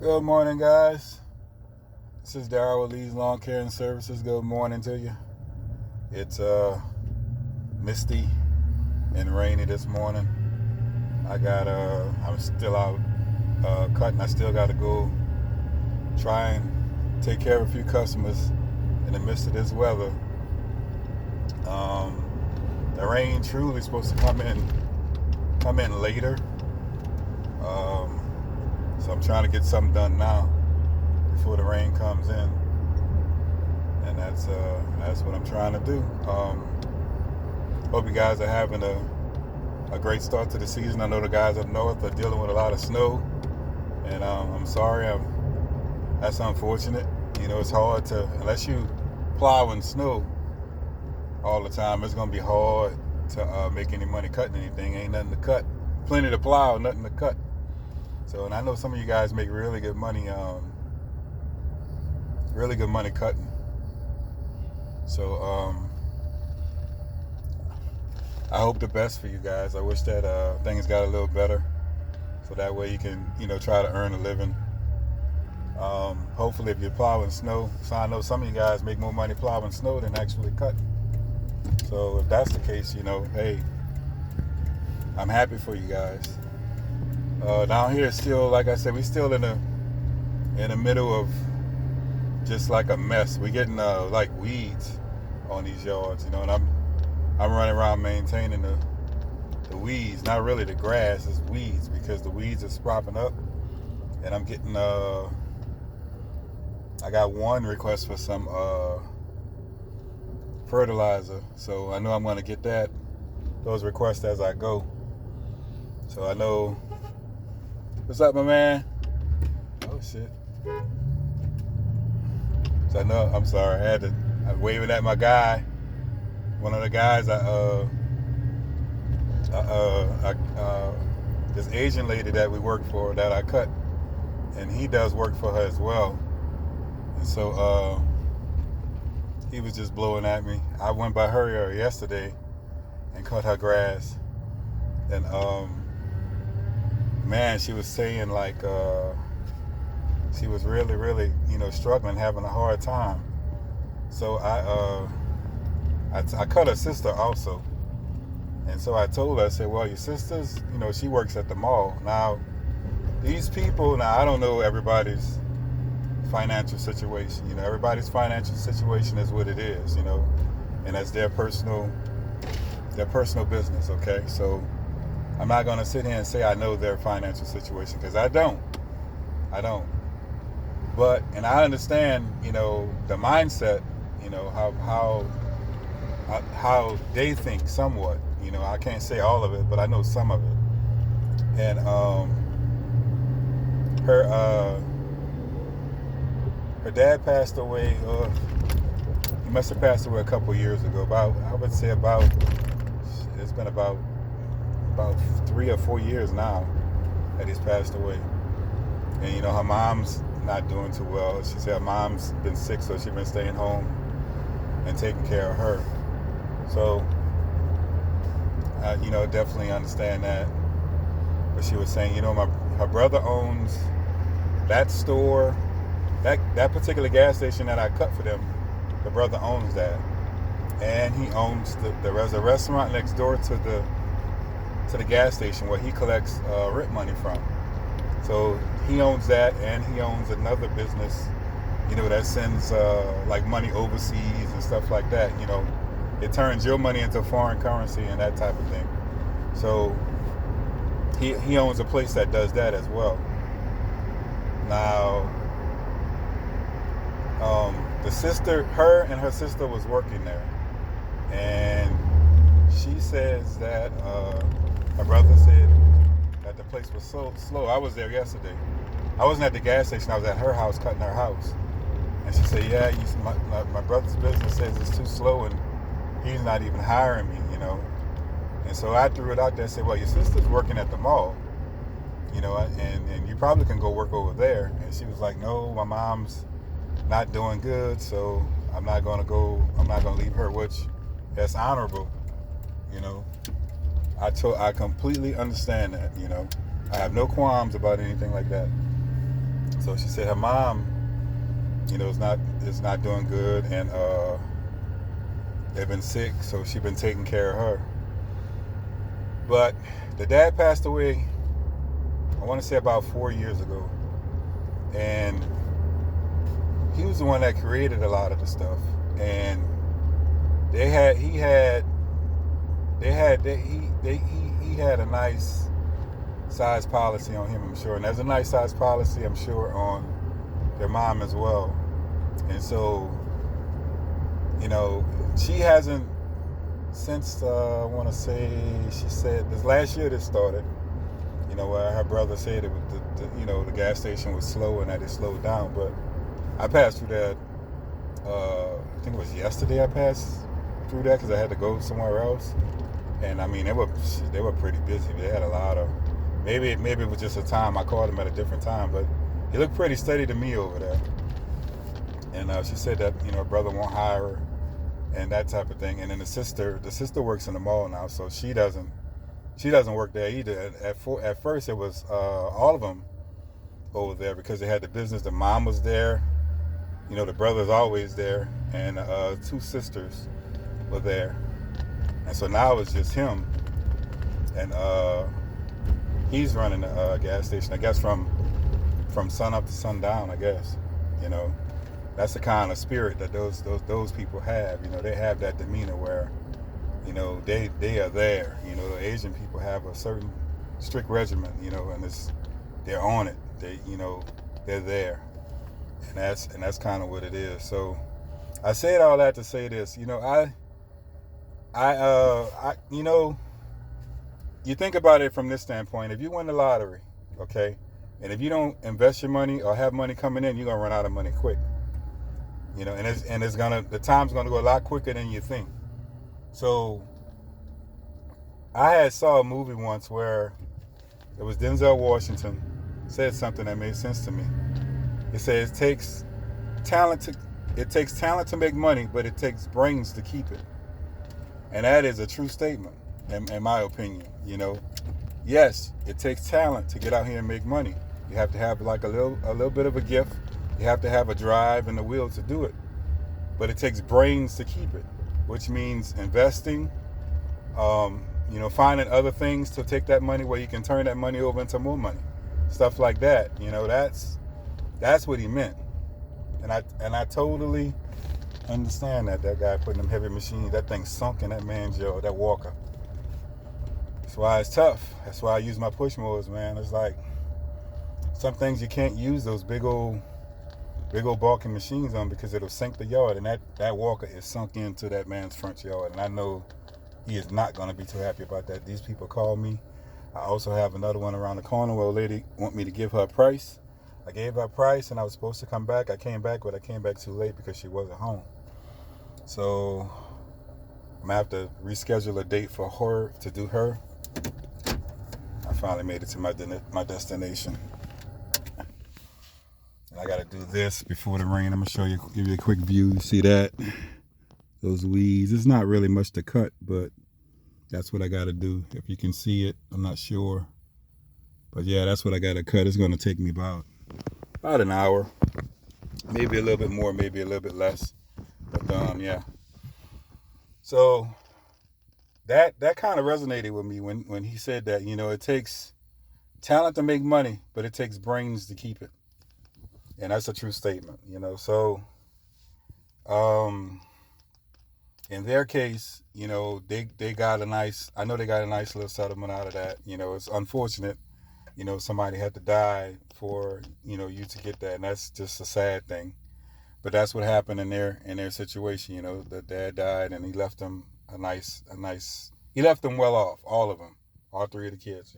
Good morning, guys. This is Darryl with Lee's Lawn Care and Services. Good morning to you. It's misty and rainy this morning. I'm still out cutting. I still got to go try and take care of a few customers in the midst of this weather. The rain truly is supposed to come in later. So I'm trying to get something done now before the rain comes in, and that's what I'm trying to do. Hope you guys are having a great start to the season. I know the guys up north are dealing with a lot of snow, and I'm sorry. That's unfortunate. It's hard to, unless you plow in snow all the time, it's gonna be hard to make any money cutting anything. Ain't nothing to cut. Plenty to plow, nothing to cut. So, and I know some of you guys make really good money cutting. So I hope the best for you guys. I wish that things got a little better, so that way you can try to earn a living. Hopefully, if you're plowing snow, so I know some of you guys make more money plowing snow than actually cutting. So if that's the case, hey, I'm happy for you guys. Down here, still, like I said, we still in the middle of just like a mess. We're getting like weeds on these yards, and I'm running around maintaining the weeds, not really the grass, it's weeds, because the weeds are spropping up, and I'm getting I got one request for some fertilizer, so I know I'm going to get those requests as I go. So I know. What's up, my man? Oh shit. So I know, I'm sorry, I'm waving at my guy. One of the guys, this Asian lady that we work for, that I cut, and he does work for her as well. And so he was just blowing at me. I went by her yesterday and cut her grass, and man, she was saying like she was really, really, struggling, having a hard time. So I cut her sister also. And so I told her, I said, well, your sister's, she works at the mall. Now, these people, I don't know everybody's financial situation. Everybody's financial situation is what it is, and that's their personal business, okay? So I'm not going to sit here and say I know their financial situation, because I don't. But, and I understand, the mindset, how they think somewhat. I can't say all of it, but I know some of it. And her dad passed away. He must have passed away a couple years ago. I would say it's been about 3 or 4 years now that he's passed away. And her mom's not doing too well. She said her mom's been sick, so she's been staying home and taking care of her. So definitely understand that. But she was saying, her brother owns that store, that particular gas station that I cut for them. The brother owns that, and he owns there's a restaurant next door to the gas station where he collects rent money from. So he owns that, and he owns another business, that sends like money overseas and stuff like that. It turns your money into foreign currency and that type of thing. So he owns a place that does that as well. Now, her and her sister was working there, and she says that her brother said that the place was so slow. I was there yesterday. I wasn't at the gas station. I was at her house cutting her house, and she said, "Yeah, my brother's business says it's too slow, and he's not even hiring me, And so I threw it out there and said, well, your sister's working at the mall, and you probably can go work over there. And she was like, no, my mom's not doing good, so I'm not going to leave her, which that's honorable, I completely understand that, I have no qualms about anything like that. So she said her mom, is not doing good, and they've been sick, so she's been taking care of her. But the dad passed away, I want to say about 4 years ago, and he was the one that created a lot of the stuff. And he had a nice size policy on him, I'm sure, and there's a nice size policy, I'm sure, on their mom as well. And so, she hasn't since I want to say, she said this last year this started. Where her brother said it was the gas station was slow and that it slowed down. But I passed through that. I think it was yesterday I passed through that because I had to go somewhere else. And I mean, they were pretty busy. They had a lot of, maybe it was just a time I called him at a different time, but he looked pretty steady to me over there. And she said that her brother won't hire her and that type of thing. And then the sister works in the mall now, so she doesn't work there either. At first, it was all of them over there because they had the business. The mom was there, the brother's always there, and two sisters were there. And so now it's just him, and he's running the gas station. I guess from sun up to sundown. I guess that's the kind of spirit that those people have. They have that demeanor where they are there. The Asian people have a certain strict regimen, and they're on it. They're there, and that's kind of what it is. So I said all that to say this. You think about it from this standpoint. If you win the lottery, okay, and if you don't invest your money or have money coming in, you're gonna run out of money quick. And the time's gonna go a lot quicker than you think. So I had saw a movie once where it was Denzel Washington said something that made sense to me. It says it takes talent to make money, but it takes brains to keep it. And that is a true statement, in my opinion. Yes, it takes talent to get out here and make money. You have to have like a little bit of a gift. You have to have a drive and the will to do it. But it takes brains to keep it, which means investing, finding other things to take that money where you can turn that money over into more money, stuff like that. That's what he meant, and I totally understand that guy putting them heavy machines, that thing sunk in that man's jaw, that walker. That's why it's tough. That's why I use my push mowers, man. It's like some things you can't use those big old bulking machines on because it'll sink the yard, and that walker is sunk into that man's front yard, and I know he is not going to be too happy about that. These people call me. I also have another one around the corner where a lady want me to give her a price. I gave her a price, and I was supposed to come back. I came back, but I came back too late because she wasn't home. So I'm going to have to reschedule a date for her to do her. I finally made it to my destination. I got to do this before the rain. I'm going to give you a quick view. You see that? Those weeds. It's not really much to cut, but that's what I got to do. If you can see it, I'm not sure. But yeah, that's what I got to cut. It's going to take me about an hour. Maybe a little bit more, maybe a little bit less. But yeah. So that kind of resonated with me when he said that, it takes talent to make money, but it takes brains to keep it. And that's a true statement, So, in their case, they got a nice little settlement out of that. It's unfortunate, somebody had to die for, you to get that. And that's just a sad thing. But that's what happened in their situation. The dad died and he left them he left them well off, all of them, all three of the kids,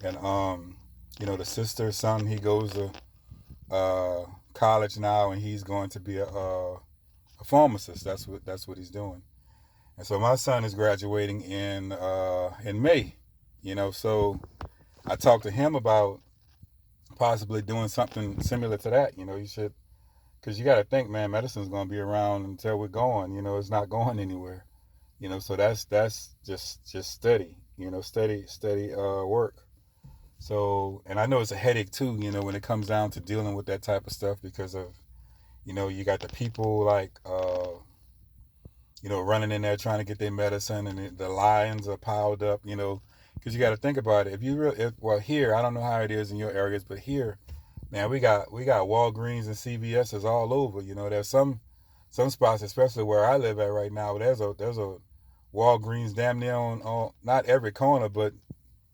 And, the sister, son, he goes to college now, and he's going to be a pharmacist. That's what he's doing. And so my son is graduating in May. So I talked to him about possibly doing something similar to that. You should, because you got to think, man, medicine's going to be around until we're gone. It's not going anywhere. So that's just steady. Steady work. So, and I know it's a headache too, when it comes down to dealing with that type of stuff because of, you got the people like, running in there trying to get their medicine, and the lines are piled up, because you got to think about it. If you really, well, here, I don't know how it is in your areas, but here, man, we got Walgreens and CVS's all over. There's some spots, especially where I live at right now. There's a Walgreens damn near on not every corner, but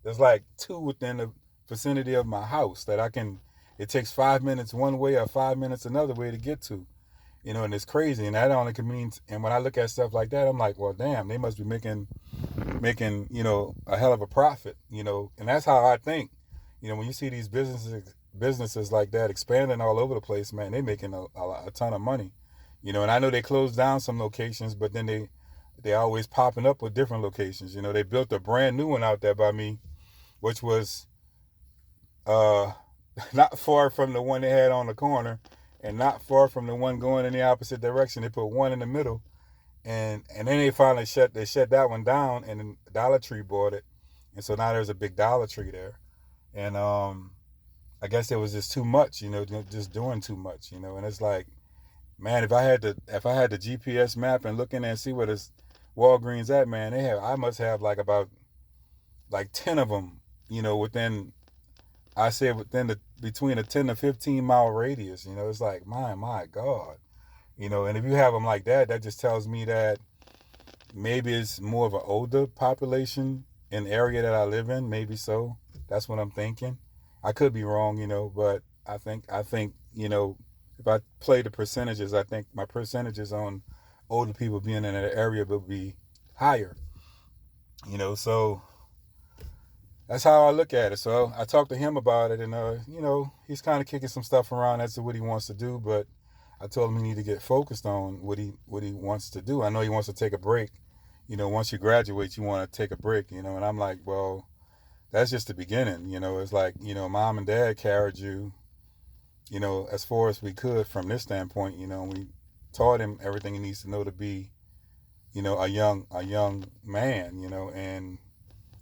there's like two within the vicinity of my house that I can. It takes 5 minutes one way or 5 minutes another way to get to. And it's crazy. And that only can mean. And when I look at stuff like that, I'm like, well, damn, they must be making a hell of a profit. And that's how I think. When you see these businesses like that expanding all over the place, man, they making a ton of money. And I know they closed down some locations, but then they always popping up with different locations. They built a brand new one out there by me, which was uh not far from the one they had on the corner, and not far from the one going in the opposite direction. They put one in the middle, and then they finally shut that one down, and then Dollar Tree bought it, and so now there's a big Dollar Tree there, and I guess it was just too much, just doing too much, and it's like, man, if I had the GPS map and look in there and see where this Walgreens at, man, I must have like about like 10 of them, within, I said, within between a 10 to 15 mile radius. It's like, my God. And if you have them like that, that just tells me that maybe it's more of an older population in the area that I live in. Maybe so. That's what I'm thinking. I could be wrong, but I think, if I play the percentages, I think my percentages on older people being in that area would be higher. So that's how I look at it. So I talked to him about it, and he's kind of kicking some stuff around as to what he wants to do, but I told him he need to get focused on what he wants to do. I know he wants to take a break. Once you graduate, you want to take a break. And I'm like, well, that's just the beginning. It's like, mom and dad carried you, as far as we could from this standpoint. We taught him everything he needs to know to be, a young man. And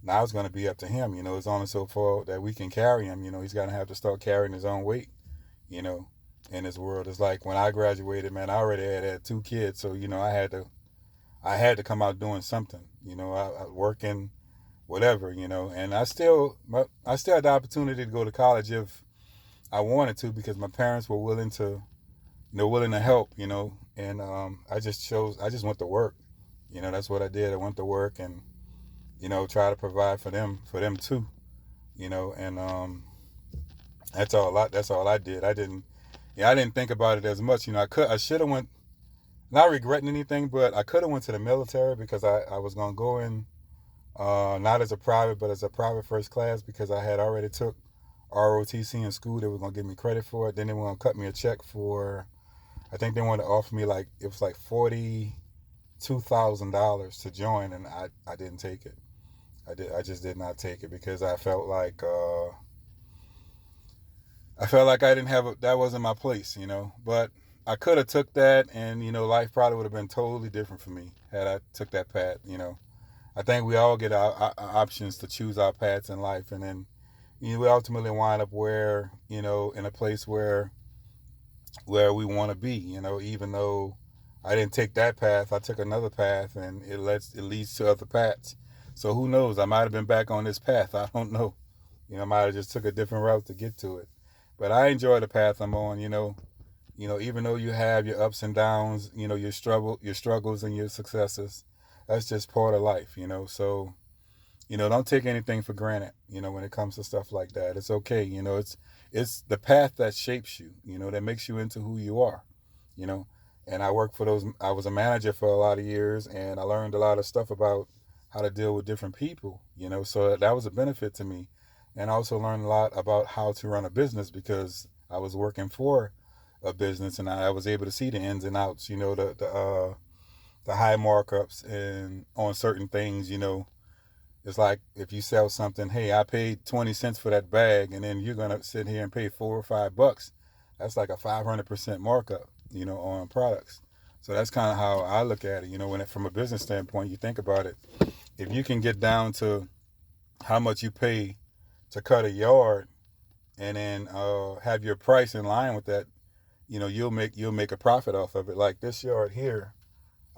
now it's going to be up to him. It's only so far that we can carry him. He's going to have to start carrying his own weight, you know, in this world. It's like when I graduated, man, I already had 2 kids. So, I had to come out doing something, I working, whatever, and I still had the opportunity to go to college if I wanted to, because my parents were willing to help, and I just went to work. That's what I did. I went to work and, try to provide for them too, and that's all I did. I didn't think about it as much. I should have went, not regretting anything, but I could have went to the military, because I was going to go in, not as a private, but as a private first class, because I had already took ROTC in school. They were going to give me credit for it. Then they were going to cut me a check for, I think they wanted to offer me it was like $42,000 to join, and I didn't take it. I just did not take it, because I felt like I didn't that wasn't my place, but I could have took that, and, life probably would have been totally different for me had I took that path. I think we all get our options to choose our paths in life, and then, we ultimately wind up where, in a place where we want to be, even though I didn't take that path, I took another path, and it leads to other paths. So who knows? I might have been back on this path. I don't know. I might have just took a different route to get to it. But I enjoy the path I'm on. Even though you have your ups and downs, your struggles and your successes, that's just part of life. So, don't take anything for granted. When it comes to stuff like that, it's okay. It's the path that shapes you. That makes you into who you are. You know, and I worked for those. I was a manager for a lot of years, and I learned a lot of stuff about how to deal with different people. So that was a benefit to me, and I also learned a lot about how to run a business, because I was working for a business, and I was able to see the ins and outs. The high markups and on certain things. It's like if you sell something, hey, I paid 20 cents for that bag, and then you're gonna sit here and pay $4 or $5. That's like a 500% markup, on products. So that's kind of how I look at it. From a business standpoint, you think about it. If you can get down to how much you pay to cut a yard, and then have your price in line with that, you'll make a profit off of it. Like this yard here,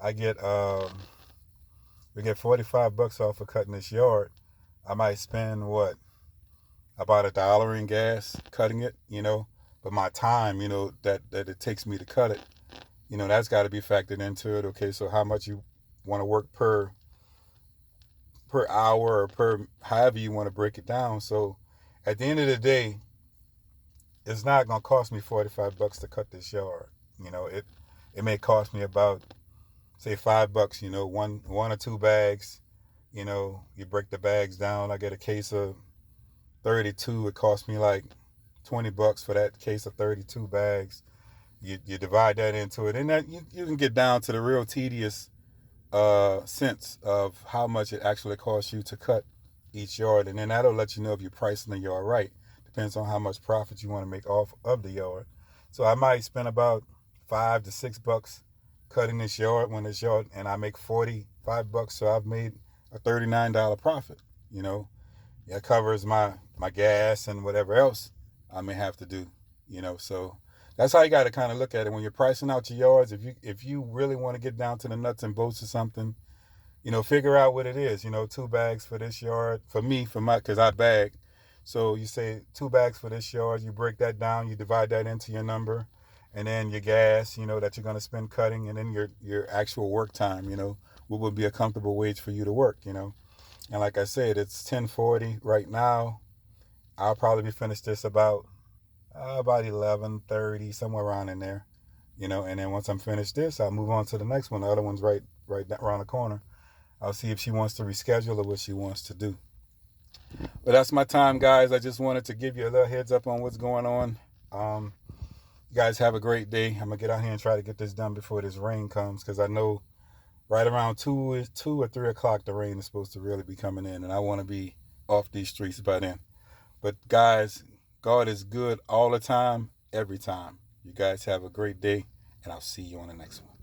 I get we get $45 off of cutting this yard. I might spend what, about $1 in gas cutting it, but my time, that it takes me to cut it, that's got to be factored into it. Okay, so how much you want to work per hour, or per however you want to break it down. So at the end of the day, it's not gonna cost me $45 to cut this yard. It may cost me about, say, $5. One or two bags. You break the bags down. I get a case of 32. It cost me like $20 for that case of 32 bags. You divide that into it, and that you can get down to the real tedious sense of how much it actually costs you to cut each yard, and then that'll let you know if you're pricing the yard right. Depends on how much profit you want to make off of the yard. So I might spend about $5 to $6 cutting this yard, and I make $45. So I've made a $39 profit. That covers my gas and whatever else I may have to do. So that's how you got to kind of look at it when you're pricing out your yards. If you really want to get down to the nuts and bolts of something, figure out what it is. 2 bags for this yard. For me, because I bag. So you say 2 bags for this yard. You break that down. You divide that into your number, and then your gas, that you're going to spend cutting, and then your actual work time. What would be a comfortable wage for you to work. And like I said, it's 10:40 right now. I'll probably be finished this about 11:30, somewhere around in there. And then once I'm finished this, I'll move on to the next one. The other one's right around the corner. I'll see if she wants to reschedule or what she wants to do. But that's my time, guys. I just wanted to give you a little heads up on what's going on. You guys have a great day. I'm going to get out here and try to get this done before this rain comes, because I know right around 2 or 3 o'clock, the rain is supposed to really be coming in, and I want to be off these streets by then. But guys, God is good all the time, every time. You guys have a great day, and I'll see you on the next one.